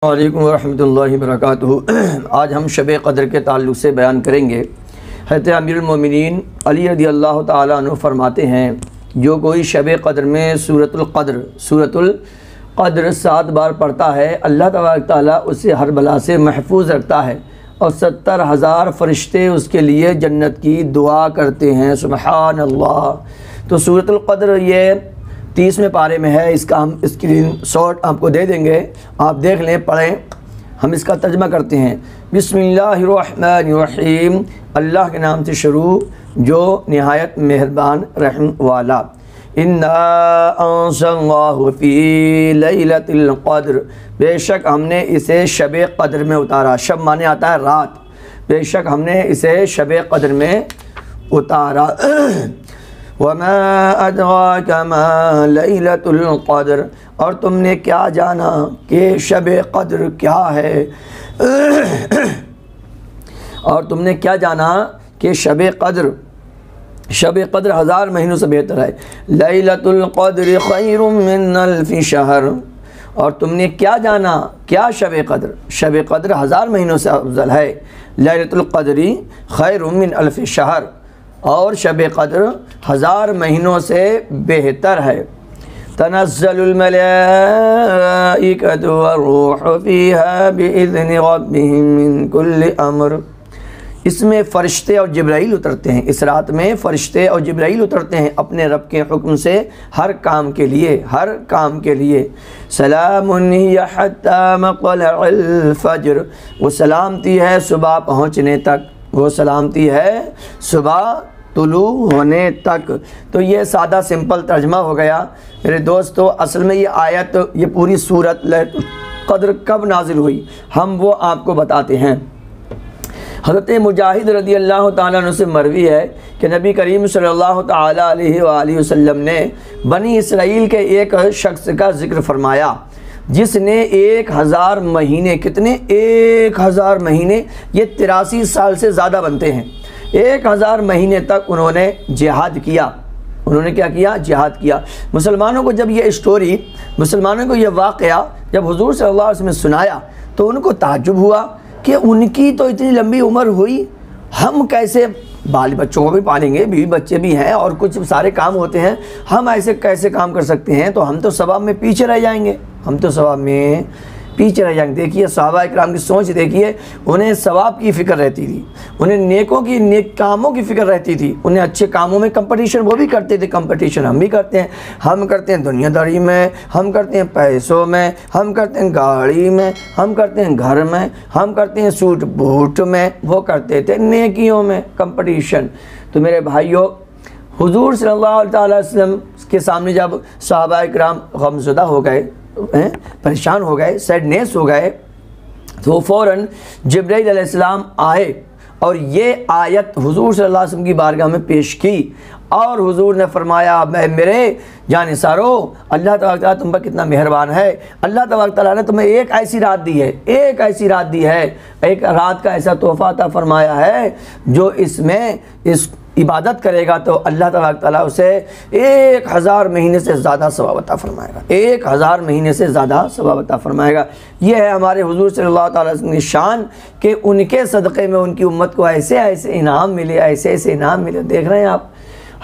वालेकुम रहमतुल्लाहि वबरकातुहू। आज हम शब क़द्र के ताल्लुक़ से बयान करेंगे। हज़रत अमीरुल मोमिनीन अली रज़ियल्लाहु ताला अन्हु फरमाते हैं, जो कोई शब क़द्र में सूरतुल क़द्र 7 बार पढ़ता है, अल्लाह तबारक ताला उसे हर बला से महफूज रखता है और 70,000 फ़रिश्ते उसके लिए जन्नत की दुआ करते हैं। सुबहान अल्लाह। तो सूरतुल क़द्र ये 30वें पारे में है। इसका हम स्क्रीन शॉट आपको दे देंगे, आप देख लें, पढ़ें। हम इसका तर्जमा करते हैं। बिस्मिल्लाहिर्रहमानिर्रहीम, अल्लाह के नाम से शुरू जो नहायत मेहरबान रहम वाला। इन्ना अंज़लनाहु फ़ी लैलतिल क़द्र, बेशक हमने इसे शब क़द्र में उतारा। शब माने आता है रात, बेशक हमने इसे शब क़द्र में उतारा। वमा अदराका मा लैलतुल क़द्र, और तुमने क्या जाना कि शब क़द्र क्या है। और तुमने क्या जाना कि शब क़द्र 1000 महीनों से बेहतर है। लैलतुल क़द्र खैरुम मिन अल्फ़ि शहर, और तुमने क्या जाना क्या शब क़द्र 1000 महीनों से अफजल है। लैलतुल क़द्र खैरुम मिन अल्फ़ि शहर, और शब क़द्र 1000 महीनों से बेहतर है। तनज़्ज़लुल मलाइकतु वर्रूहु फ़ीहा बिइज़्नि रब्बिहिम मिन कुल्लि अम्र, इसमें फ़रिश्ते और जिब्राईल उतरते हैं। इस रात में फ़रिश्ते और जिब्राईल उतरते हैं अपने रब के हुक्म से हर काम के लिए। सलामुन हिय हत्ता मत्लअल फ़ज्र, वो सलामती है सुबह पहुँचने तक, वो सलामती है सुबह तुलू होने तक। तो ये सादा सिंपल तर्जमा हो गया मेरे दोस्तों। असल में ये आयत, ये पूरी सूरत लैलतुल क़द्र कब नाजिल हुई, हम वो आपको बताते हैं। हज़रत मुजाहिद रज़ियल्लाहु ताला अन्हु से मरवी है कि नबी करीम सल्लल्लाहु ताला अलैहि वसल्लम ने बनी इसराइल के एक शख्स का ज़िक्र फरमाया जिसने 1000 महीने, कितने 1000 महीने, ये 83 साल से ज़्यादा बनते हैं। 1000 महीने तक उन्होंने जिहाद किया। उन्होंने क्या किया? जिहाद किया। मुसलमानों को जब ये स्टोरी, मुसलमानों को ये वाक़या जब हुज़ूर सल्लल्लाहु अलैहि वसल्लम ने सुनाया तो उनको ताज्जुब हुआ कि उनकी तो इतनी लंबी उम्र हुई, हम कैसे बाल बच्चों को भी पालेंगे, बीवी बच्चे भी हैं और कुछ सारे काम होते हैं, हम ऐसे कैसे काम कर सकते हैं, तो हम तो सवाब में पीछे रह जाएंगे, देखिए सहाबा इकराम की सोच देखिए, उन्हें सवाब की फ़िक्र रहती थी, उन्हें नेक कामों की फ़िक्र रहती थी, उन्हें अच्छे कामों में कंपटीशन वो भी करते थे। कंपटीशन हम भी करते हैं, हम करते हैं दुनियादारी में, हम करते हैं पैसों में, हम करते हैं गाड़ी में, हम करते हैं घर में, हम करते हैं सूट बूट में, वो करते थे नेकियों में कंपटीशन। तो मेरे भाइयों, हुज़ूर सल्लल्लाहु अलैहि वसल्लम के सामने जब सहाबा इकराम गमज़दा हो गए, परेशान हो गए, सैडनेस हो गए, तो फ़ौरन जिब्राईल अलैहिस्सलाम आए और ये आयत हुज़ूर सल्लल्लाहु अलैहि वसल्लम की बारगाह में पेश की और हुज़ूर ने फरमाया, मेरे जानिसारो, अल्लाह तबारक तआला तुम पर कितना मेहरबान है। अल्लाह तबारक तआला ने तुम्हें एक ऐसी रात दी है, एक रात का ऐसा तोहफ़ा अता फरमाया है जो इसमें इस इबादत करेगा तो अल्लाह तबारक तआला उसे 1000 महीने से ज़्यादा सवाब अता फरमाएगा, 1000 महीने से ज़्यादा सवाब अता फरमाएगा। ये है हमारे हुज़ूर सल्लल्लाहु अलैहि वसल्लम की शान कि उनके सदक़े में उनकी उम्मत को ऐसे इनाम मिले, ऐसे इनाम मिले। देख रहे हैं आप,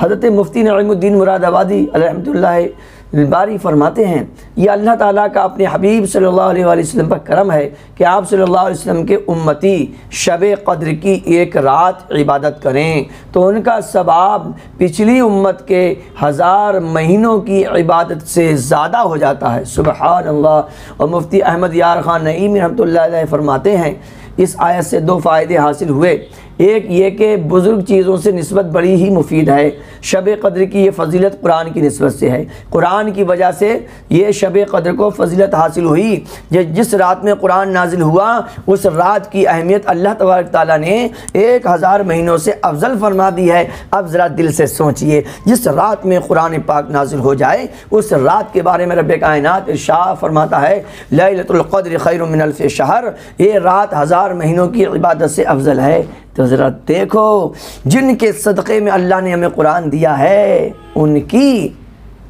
हज़रत मुफ्ती नईमुद्दीन मुरादाबादी रहमतुल्लाह बारी फरमाते हैं, ये अल्लाह ताला का अपने हबीब सल्लल्लाहु अलैहि वसल्लम पर करम है कि आप सल्लल्लाहु अलैहि वसल्लम के उम्मती शब क़द्र की एक रात इबादत करें तो उनका सवाब पिछली उम्मत के 1000 महीनों की इबादत से ज़्यादा हो जाता है। सुबहान अल्लाह। और मुफ्ती अहमद यार ख़ान नईमी रहमतुल्लाह अलैह फरमाते हैं, इस आयत से 2 फ़ायदे हासिल हुए। एक ये कि बुज़ुर्ग चीज़ों से निस्बत बड़ी ही मुफीद है। शब क़द्र की ये फ़जीलत कुरान की निस्बत से है, कुरान की वजह से ये शब क़द्र को फ़जीलत हासिल हुई। जिस रात में कुरान नाजिल हुआ उस रात की अहमियत अल्लाह तबारक तआला ने 1000 महीनों से अफजल फरमा दी है। अब ज़रा दिल से सोचिए, जिस रात में कुरान पाक नाजिल हो जाए उस रात के बारे में रब कायनात इरशाद फरमाता है, लैलतुल क़द्र खैरुम मिन अल्फ़ि शहर, ये रात 1000 महीनों की इबादत से अफजल है। तो ज़रा देखो, जिनके सदक़े में अल्लाह ने हमें कुरान दिया है, उनकी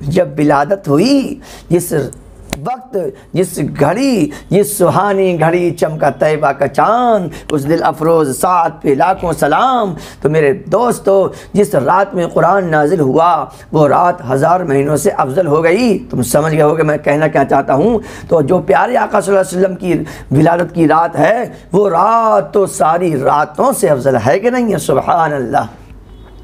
जब विलादत हुई, जिस वक्त, जिस घड़ी, जिस सुहानी घड़ी चमका तैबा का चांद, उस दिल अफरोज़ साथ पे लाखों सलाम। तो मेरे दोस्तों, जिस रात में कुरान नाजिल हुआ वो रात 1000 महीनों से अफजल हो गई। तुम समझ गए होगे मैं कहना क्या चाहता हूँ। तो जो प्यारे आका सल्लल्लाहु अलैहि वसल्लम की विलादत की रात है वो रात तो सारी रातों से अफजल है कि नहीं है? सुभान अल्लाह।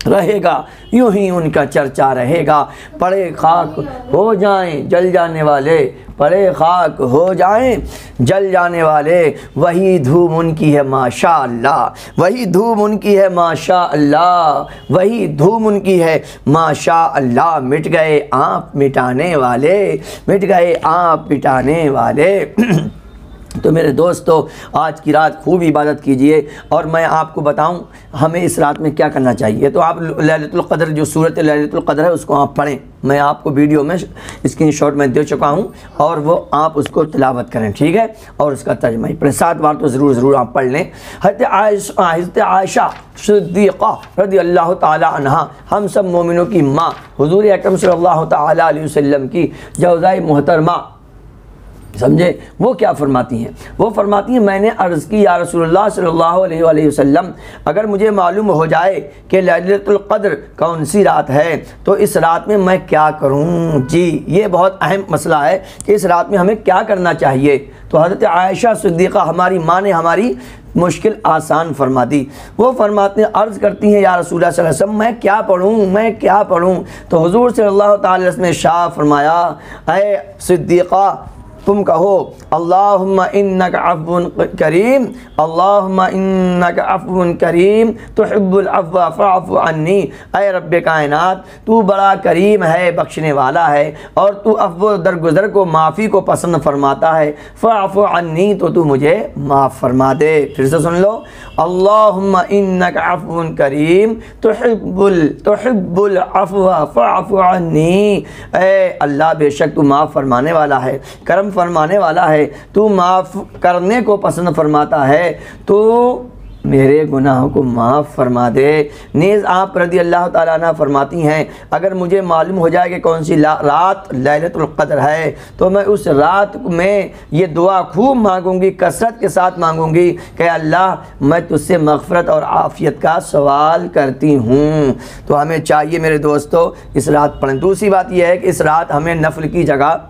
रहेगा यूं ही उनका चर्चा रहेगा। पड़े खाक हो जाएं जल जाने वाले, पड़े खाक हो जाएं जल जाने वाले, वही धूम उनकी है माशा अल्लाह, वही धूम उनकी है माशा अल्लाह, वही धूम उनकी है माशा अल्लाह। मिट गए आप मिटाने वाले, मिट गए आप मिटाने वाले। तो मेरे दोस्तों, आज की रात खूब इबादत कीजिए। और मैं आपको बताऊं हमें इस रात में क्या करना चाहिए। तो आप लैलतुल क़द्र, जो सूरत लैलतुल क़द्र है उसको आप पढ़ें। मैं आपको वीडियो में स्क्रीनशॉट में दे चुका हूं और वो आप उसको तिलावत करें, ठीक है। और उसका तर्जुमा ही पढ़ें, 7 बार तो ज़रूर आप पढ़ लें। हज़रत आयशा सिद्दीक़ा रज़ी अल्लाह ताला अन्हा, हम सब मोमिनों की माँ, हुज़ूर अकरम सल्लल्लाहु ताला अलैहि वसल्लम की जौज़ाए मोहतरमा, समझे। वो क्या फरमाती हैं? वो फरमाती हैं मैंने अर्ज़ की या रसूलुल्लाह सल्लल्लाहु अलैहि वसल्लम, अगर मुझे मालूम हो जाए कि लैलतुल क़द्र कौन सी रात है तो इस रात में मैं क्या करूं। जी, ये बहुत अहम मसला है कि इस रात में हमें क्या करना चाहिए। तो हज़रत आयशा सिद्दीक़ा हमारी माँ ने हमारी मुश्किल आसान फरमा दी। वो फरमाते हैं, अर्ज़ करती हैं या रसूलुल्लाह सल्लल्लाहु अलैहि वसल्लम मैं क्या पढ़ूँ, मैं क्या पढ़ूँ। तो हुज़ूर सल्लल्लाहु ताला अलैहि वसल्लम ने शाह फरमाया, ऐ सिद्दीक़ा तुम कहो अल्लाहुम्मा इन्नका अफ़्वुन करीम, अल्लाहुम्मा इन्नका अफ़्वुन करीम तुहिब्बुल अफ़्व फ़अफ़ु अन्नी। ऐ रब्बे कायनात, तू बड़ा करीम है, बख्शने वाला है, और तू अफ़्व दरगुज़र को, माफ़ी को पसंद फरमाता है। फ़अफ़ु अन्नी, तो तू मुझे माफ़ फरमा दे। फिर से सुन लो, अल्लाहुम्मा इन्नका अफ़्वुन करीम तुहिब्बुल अफ़्व फ़अफ़ु अन्नी। ऐ अल्लाह, बेशक तू माफ़ फरमाने वाला है, करम फरमाने वाला है, तू माफ़ करने को पसंद फरमाता है, तो मेरे गुनाहों को माफ़ फरमा दे। नेज़ आप रज़ी अल्लाह ताला अन्हा फरमाती हैं, अगर मुझे मालूम हो जाए कि कौन सी रात लैलतुल क़द्र है तो मैं उस रात में ये दुआ खूब मांगूंगी, कसरत के साथ मांगूंगी कि अल्लाह मैं तुझसे मग़फ़िरत और आफ़ियत का सवाल करती हूँ। तो हमें चाहिए मेरे दोस्तों इस रात पढ़ें। दूसरी बात यह है कि इस रात हमें नफ़ल की जगह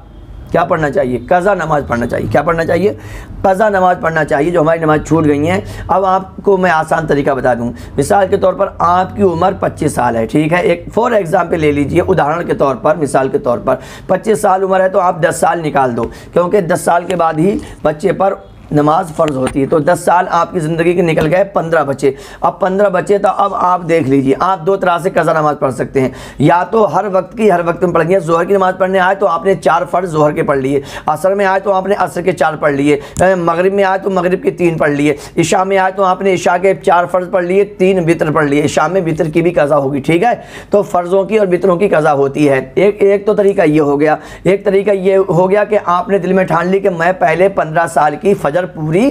क्या पढ़ना चाहिए? कज़ा नमाज़ पढ़ना चाहिए। क्या पढ़ना चाहिए? कज़ा नमाज़ पढ़ना चाहिए, जो हमारी नमाज़ छूट गई हैं। अब आपको मैं आसान तरीका बता दूं। मिसाल के तौर पर आपकी उम्र 25 साल है, ठीक है। एक फॉर एग्जाम्पल ले लीजिए, उदाहरण के तौर पर, मिसाल के तौर पर 25 साल उम्र है तो आप 10 साल निकाल दो, क्योंकि 10 साल के बाद ही बच्चे पर नमाज फ़र्ज़ होती है। तो 10 साल आपकी ज़िंदगी के निकल गए, 15 बचे। अब 15 बचे तो अब आप देख लीजिए, आप 2 तरह से कज़ा नमाज़ पढ़ सकते हैं। या तो हर वक्त की हर वक्त में पढ़ेंगे। ज़ोहर की नमाज़ पढ़ने आए तो आपने 4 फ़र्ज़ ज़ोहर के पढ़ लिए, असर में आए तो आपने असर के 4 पढ़ लिए, मगरिब में आए तो मगरिब के 3 पढ़ लिए, इशा में आए तो आपने इशा के 4 फ़र्ज़ पढ़ लिए, 3 वितर पढ़ लिए। इशा में वितर की भी कज़ा होगी, ठीक है। तो फ़र्ज़ों की और वितरों की कज़ा होती है। एक तो तरीका ये हो गया। एक तरीका ये हो गया कि आपने दिल में ठान ली कि मैं पहले 15 साल की फ़जर पूरी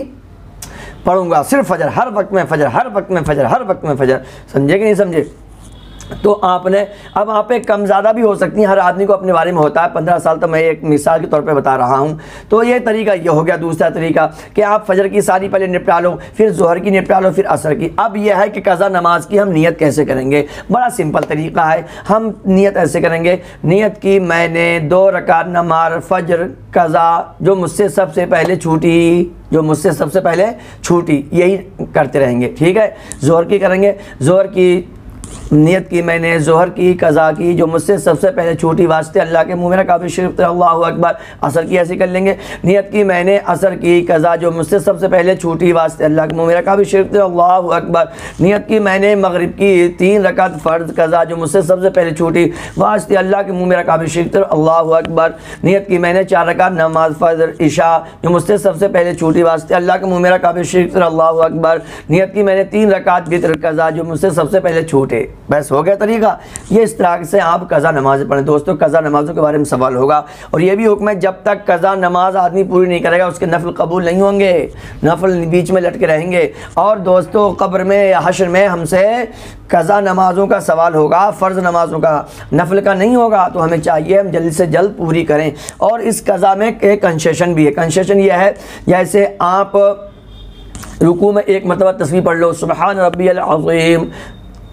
पढ़ूंगा, सिर्फ फजर, हर वक्त में फजर, हर वक्त में फजर, हर वक्त में फजर। समझे कि नहीं समझे? तो आपने, अब आप पे कम ज़्यादा भी हो सकती हैं, हर आदमी को अपने बारे में होता है। 15 साल तो मैं एक मिसाल के तौर पे बता रहा हूँ। तो ये तरीका ये हो गया। दूसरा तरीका कि आप फजर की सारी पहले निपटा लो, फिर जोहर की निपटा लो, फिर असर की। अब यह है कि कज़ा नमाज की हम नियत कैसे करेंगे? बड़ा सिंपल तरीका है। हम नियत ऐसे करेंगे, नियत की मैंने 2 रकात नमाज फ़जर कज़ा जो मुझसे सबसे पहले छूटी, जो मुझसे सबसे पहले छूटी, यही करते रहेंगे, ठीक है। जोहर की करेंगे, जोहर की नियत की मैंने ज़ोहर की कज़ा की जो मुझसे सबसे पहले छूटी, वास्ते अल्लाह के मुँह में काबिल शरीफ अल्लाहु अकबर। असर की ऐसी कर लेंगे, नियत की मैंने असर की कज़ा जो मुझसे सबसे पहले छूटी, वास्ते अल्लाह के मुँह में काबिल शरीफ अल्लाहु अकबर। नियत की मैंने मगरिब की 3 रकात फ़र्ज़ कज़ा जो मुझसे सबसे पहले छूटी, वास्ते अल्लाह के मुँह में काबिल शरीफ अल्लाहु अकबर। नियत की मैंने 4 रकात नमाज फ़जर इशा जो मुझसे सबसे पहले छूटी, वास्ते अल्लाह के मुँह में काबिल शरीफ अल्लाहु अकबर। नियत की मैंने 3 रकात वितर कज़ा जो मुझसे सबसे पहले छूटे। बस हो गया तरीका। ये इस तरह से आप कज़ा नमाज पढ़ें। दोस्तों कज़ा नमाज़ों के बारे में सवाल होगा और ये भी हुक्म है जब तक कज़ा नमाज आदमी पूरी नहीं करेगा उसके नफल कबूल नहीं होंगे, नफल बीच में लटके रहेंगे। और दोस्तों कब्र में या हश्र में हमसे कज़ा नमाज़ों का सवाल होगा, फ़र्ज़ नमाज़ों का, नफल का नहीं होगा। तो हमें चाहिए हम जल्द से जल्द पूरी करें। और इस कज़ा में एक कंसेशन भी है। कंसेशन यह है जैसे आप रुकू में एक मरतबा तस्बीह पढ़ लो सुबहान रब्बियल अज़ीम,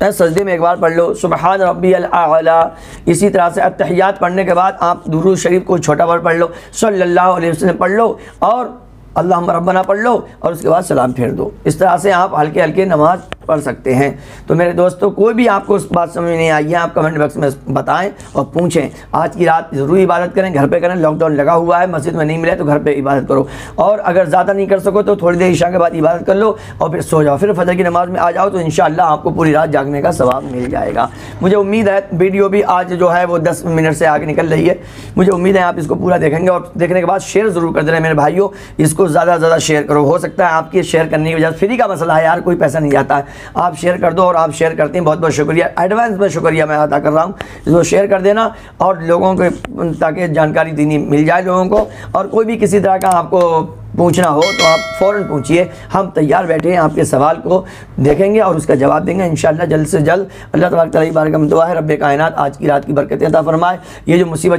सजदे में एक बार पढ़ लो सुबहान रब्बियल आला। इसी तरह से अत्तहियात पढ़ने के बाद आप दुरूद शरीफ को छोटा बार पढ़ लो, सल्लल्लाहु अलैहि वसल्लम पढ़ लो और अल्लाहुम्मा रब्बना पढ़ लो और उसके बाद सलाम फेर दो। इस तरह से आप हल्के हल्के नमाज पढ़ सकते हैं। तो मेरे दोस्तों कोई भी आपको उस बात समझ नहीं आई है आप कमेंट बॉक्स में बताएं और पूछें। आज की रात ज़रूर इबादत करें, घर पे करें, लॉकडाउन लगा हुआ है, मस्जिद में नहीं मिले तो घर पे इबादत करो। और अगर ज़्यादा नहीं कर सको तो थोड़ी देर ईशा के बाद इबादत कर लो और फिर सो जाओ, फिर फजर की नमाज़ में आ जाओ तो इंशाअल्लाह आपको पूरी रात जागने का सवाब मिल जाएगा। मुझे उम्मीद है वीडियो भी आज जो है वो 10 मिनट से आगे निकल रही है। मुझे उम्मीद है आप इसको पूरा देखेंगे और देखने के बाद शेयर ज़रूर कर दे रहे मेरे भाइयों, इसको ज़्यादा से ज़्यादा शेयर करो। हो सकता है आपकी शेयर करने की वजह से, फ्री का मसला है यार, कोई पैसा नहीं जाता है, आप शेयर कर दो और आप शेयर करते हैं, बहुत बहुत शुक्रिया, एडवांस में शुक्रिया मैं अदा कर रहा हूँ। इसको शेयर कर देना और लोगों को ताकि जानकारी देनी मिल जाए लोगों को। और कोई भी किसी तरह का आपको पूछना हो तो आप फ़ौरन पूछिए, हम तैयार बैठे हैं आपके सवाल को देखेंगे और उसका जवाब देंगे इंशाअल्लाह जल्द से जल्द। अल्लाह तबारक व तआला की बारगाह में दुआ है रब्बे कायनात आज की रात की बरकतें अता फरमाए। ये जो मुसीबत